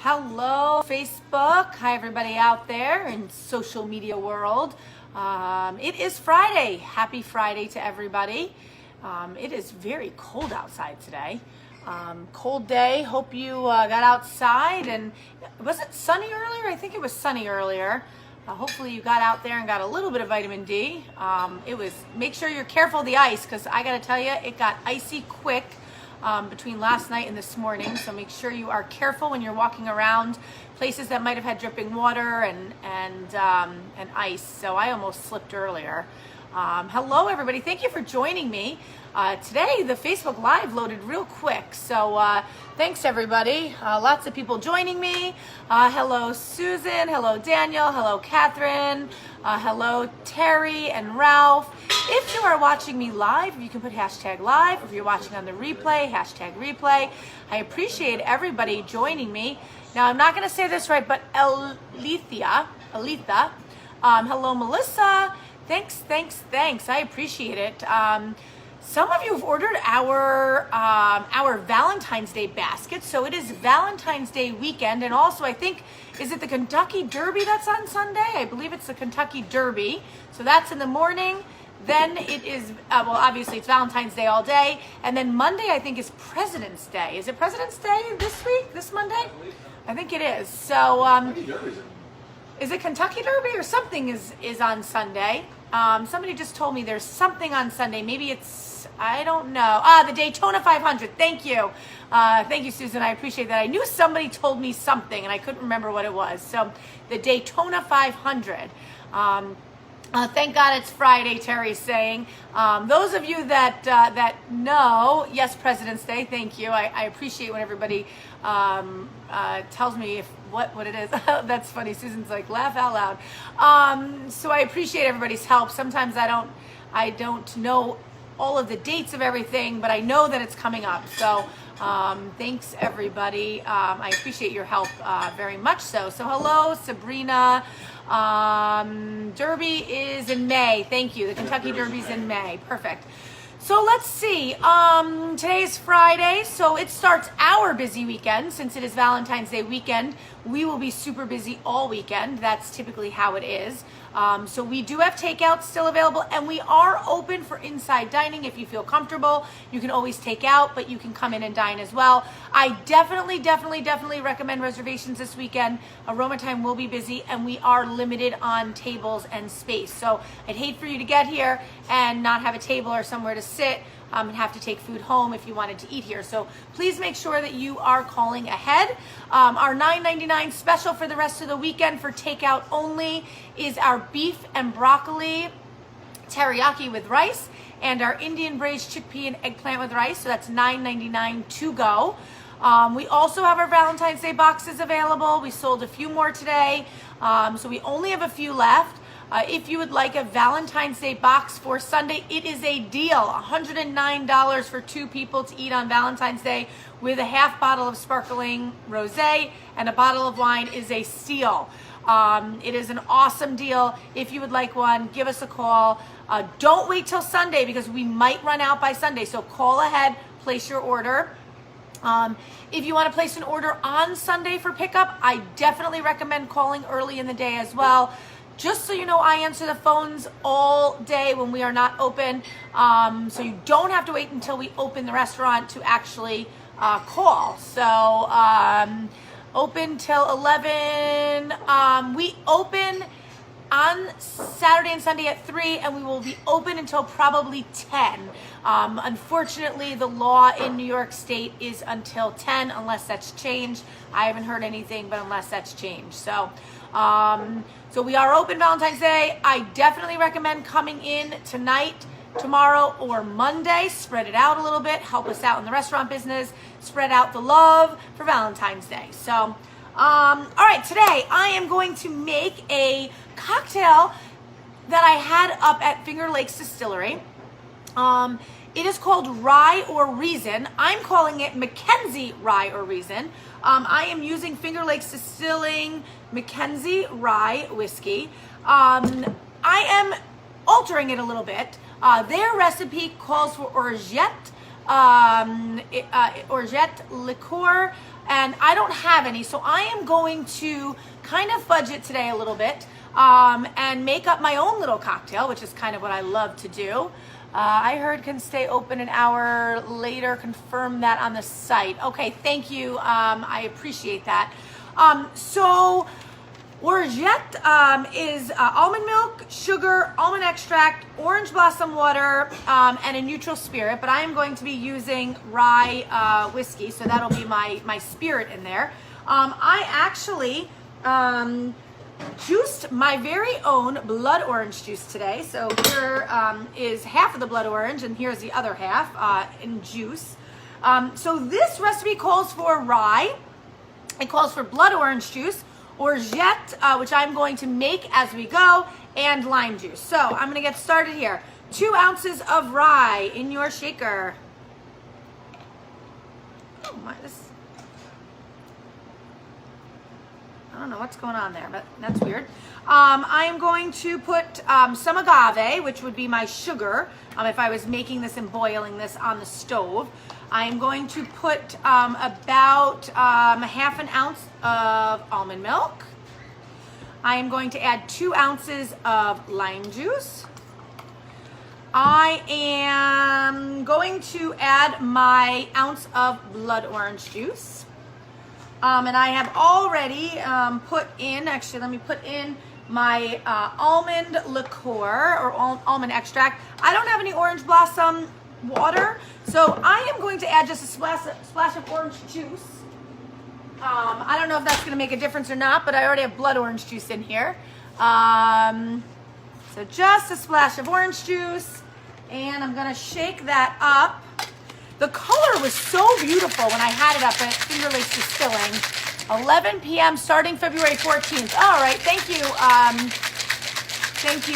Hello, Facebook. Hi, everybody out there in social media world. It is Friday. Happy Friday to everybody. It is very cold outside today. Cold day. Hope you got outside. And was it sunny earlier? I think it was sunny earlier. Hopefully you got out there and got a little bit of vitamin D. Make sure you're careful of the ice, because I got to tell you, it got icy quick. Between last night and this morning, so make sure you are careful when you're walking around places that might have had dripping water and ice. So I almost slipped earlier. Hello, everybody. Thank you for joining me. Today, the Facebook Live loaded real quick, so thanks, everybody. Lots of people joining me. Hello, Susan. Hello, Daniel. Hello, Catherine. Hello, Terry and Ralph. If you are watching me live, you can put hashtag live. If you're watching on the replay, hashtag replay. I appreciate everybody joining me. Now, I'm not going to say this right, but Aletha. Hello, Melissa. Thanks. I appreciate it. Some of you have ordered our Valentine's Day basket. So it is Valentine's Day weekend. And also, I think, is it the Kentucky Derby that's on Sunday? I believe it's the Kentucky Derby. So that's in the morning. Then it is, obviously it's Valentine's Day all day. And then Monday, I think, is President's Day. Is it President's Day this week, this Monday? I think it is. So, is it Kentucky Derby or something is on Sunday? Somebody just told me there's something on Sunday. Maybe it's, I don't know. The Daytona 500. Thank you. Thank you, Susan. I appreciate that. I knew somebody told me something and I couldn't remember what it was. So the Daytona 500. Thank God it's Friday, Terry's saying. Those of you that know, yes, President's Day, thank you. I appreciate when everybody tells me what it is. That's funny. Susan's like, laugh out loud. So I appreciate everybody's help. Sometimes I don't know all of the dates of everything, but I know that it's coming up. So thanks, everybody. I appreciate your help very much so. So hello, Sabrina. Derby is in May. Thank you. The Kentucky Derby's in May. Perfect. So let's see. Today is Friday, so it starts our busy weekend. Since it is Valentine's Day weekend, we will be super busy all weekend. That's typically how it is. So we do have takeout still available, and we are open for inside dining. If you feel comfortable, you can always take out, but you can come in and dine as well. I definitely recommend reservations this weekend. Aroma Time will be busy, and we are limited on tables and space. So I'd hate for you to get here and not have a table or somewhere to sit and have to take food home if you wanted to eat here. So please make sure that you are calling ahead. Our $9.99 special for the rest of the weekend for takeout only is our beef and broccoli teriyaki with rice and our Indian braised chickpea and eggplant with rice. So that's $9.99 to go. We also have our Valentine's Day boxes available. We sold a few more today, so we only have a few left. If you would like a Valentine's Day box for Sunday, it is a deal. $109 for two people to eat on Valentine's Day with a half bottle of sparkling rosé and a bottle of wine is a steal. It is an awesome deal. If you would like one, give us a call. Don't wait till Sunday because we might run out by Sunday. So call ahead, place your order. If you want to place an order on Sunday for pickup, I definitely recommend calling early in the day as well. Just so you know, I answer the phones all day when we are not open. So you don't have to wait until we open the restaurant to actually call. So open till 11. We open on Saturday and Sunday at 3, and we will be open until probably 10. Unfortunately, the law in New York State is until 10, unless that's changed. I haven't heard anything, but unless that's changed. So we are open Valentine's Day. I definitely recommend coming in tonight, tomorrow, or Monday. Spread it out a little bit. Help us out in the restaurant business. Spread out the love for Valentine's Day. So, all right, today I am going to make a cocktail that I had up at Finger Lakes Distillery. It is called Rye or Reason. I'm calling it McKenzie Rye or Reason. I am using Finger Lakes Distilling McKenzie Rye whiskey. I am altering it a little bit. Their recipe calls for orgeat liqueur, and I don't have any, so I am going to kind of fudge it today a little bit and make up my own little cocktail, which is kind of what I love to do. I heard can stay open an hour later. Confirm that on the site. Okay, thank you. I appreciate that. So Orgeat is almond milk, sugar, almond extract, orange blossom water, and a neutral spirit. But I am going to be using rye whiskey, so that'll be my spirit in there. I actually juiced my very own blood orange juice today. So here is half of the blood orange, and here's the other half in juice. So this recipe calls for rye. It calls for blood orange juice, orgeat, which I'm going to make as we go, and lime juice. So I'm going to get started here. 2 ounces of rye in your shaker. Oh my, I don't know what's going on there, but that's weird. I am going to put some agave, which would be my sugar, if I was making this and boiling this on the stove. I am going to put about half an ounce of almond milk. I am going to add 2 ounces of lime juice. I am going to add my ounce of blood orange juice. And I have already put in, actually let me put in my almond liqueur or almond extract. I don't have any orange blossom water, so I am going to add just a splash of orange juice. I don't know if that's going to make a difference or not, but I already have blood orange juice in here. So just a splash of orange juice, and I'm going to shake that up. The color was so beautiful when I had it up at Finger Lakes Distilling. 11 p.m. starting February 14th. All right, thank you. Thank you,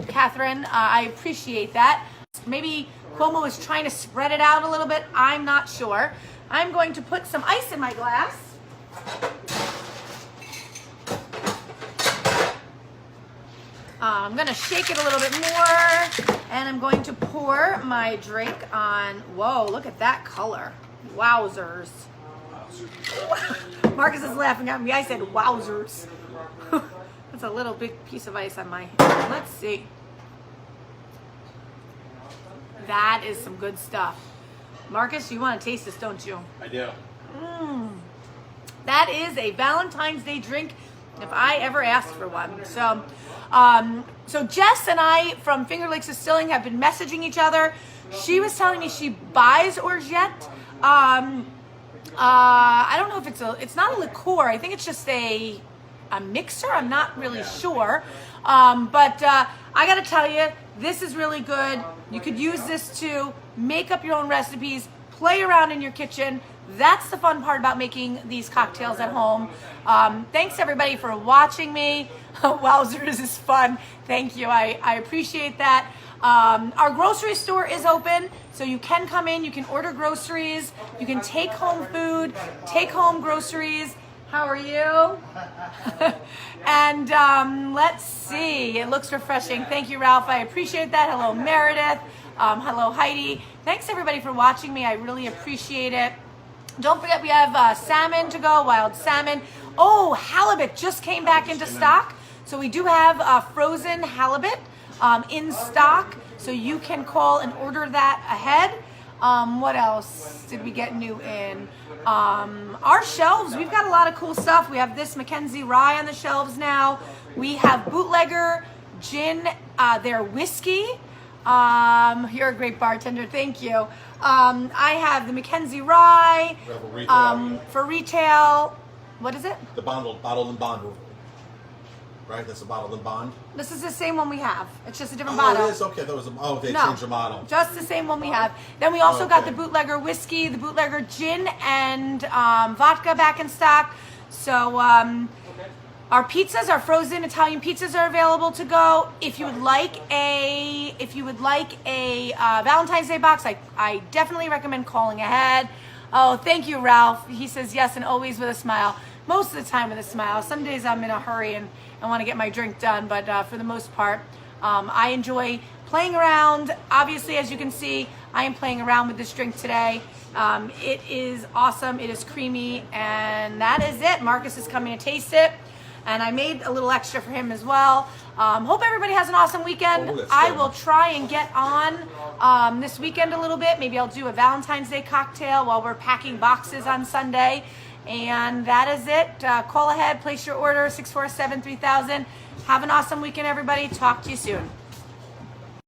Catherine. I appreciate that. Maybe Cuomo was trying to spread it out a little bit. I'm not sure. I'm going to put some ice in my glass. I'm going to shake it a little bit more, and I'm going to pour my drink on. Whoa, look at that color. Wowzers. Marcus is laughing at me. I said wowzers. That's a little big piece of ice on my hand. Let's see. That is some good stuff. Marcus, you want to taste this, don't you? I do. That is a Valentine's Day drink if I ever asked for one. So Jess and I from Finger Lakes Distilling have been messaging each other. She was telling me she buys orgeat. I don't know if it's not a liqueur. I think it's just a mixer. I'm not really sure. But I got to tell you, this is really good. You could use this to make up your own recipes, play around in your kitchen. That's the fun part about making these cocktails at home. Thanks everybody for watching me. Wowzers is fun. Thank you. I appreciate that. Our grocery store is open, so you can come in, you can order groceries, you can take home food, take home groceries. How are you? And let's see. It looks refreshing. Thank you, Ralph. I appreciate that. Hello, Meredith. Hello, Heidi. Thanks everybody for watching me. I really appreciate it. Don't forget we have salmon to go, wild salmon. Oh, halibut just came back into stock. So we do have frozen halibut in stock. So you can call and order that ahead. What else did we get new in? Our shelves, we've got a lot of cool stuff. We have this McKenzie Rye on the shelves now. We have Bootlegger Gin, their whiskey. You're a great bartender, thank you. I have the McKenzie Rye for retail. What is it? The bottled and bond. Right, that's a bottled and bond. This is the same one we have. It's just a different bottle. Oh, it is? Okay, that was they changed the model. Just the same one we have. Then we also got the Bootlegger whiskey, the Bootlegger gin, and vodka back in stock. So our pizzas, our frozen Italian pizzas, are available to go. If you would like a Valentine's Day box, I definitely recommend calling ahead. Oh, thank you, Ralph. He says yes and always with a smile. Most of the time with a smile. Some days I'm in a hurry and I want to get my drink done, but for the most part, I enjoy playing around. Obviously, as you can see, I am playing around with this drink today. It is awesome. It is creamy, and that is it. Marcus is coming to taste it, and I made a little extra for him as well. Hope everybody has an awesome weekend. Oh, I will try and get on this weekend a little bit. Maybe I'll do a Valentine's Day cocktail while we're packing boxes on Sunday. And that is it. Call ahead, place your order, 647-3000. Have an awesome weekend, everybody. Talk to you soon.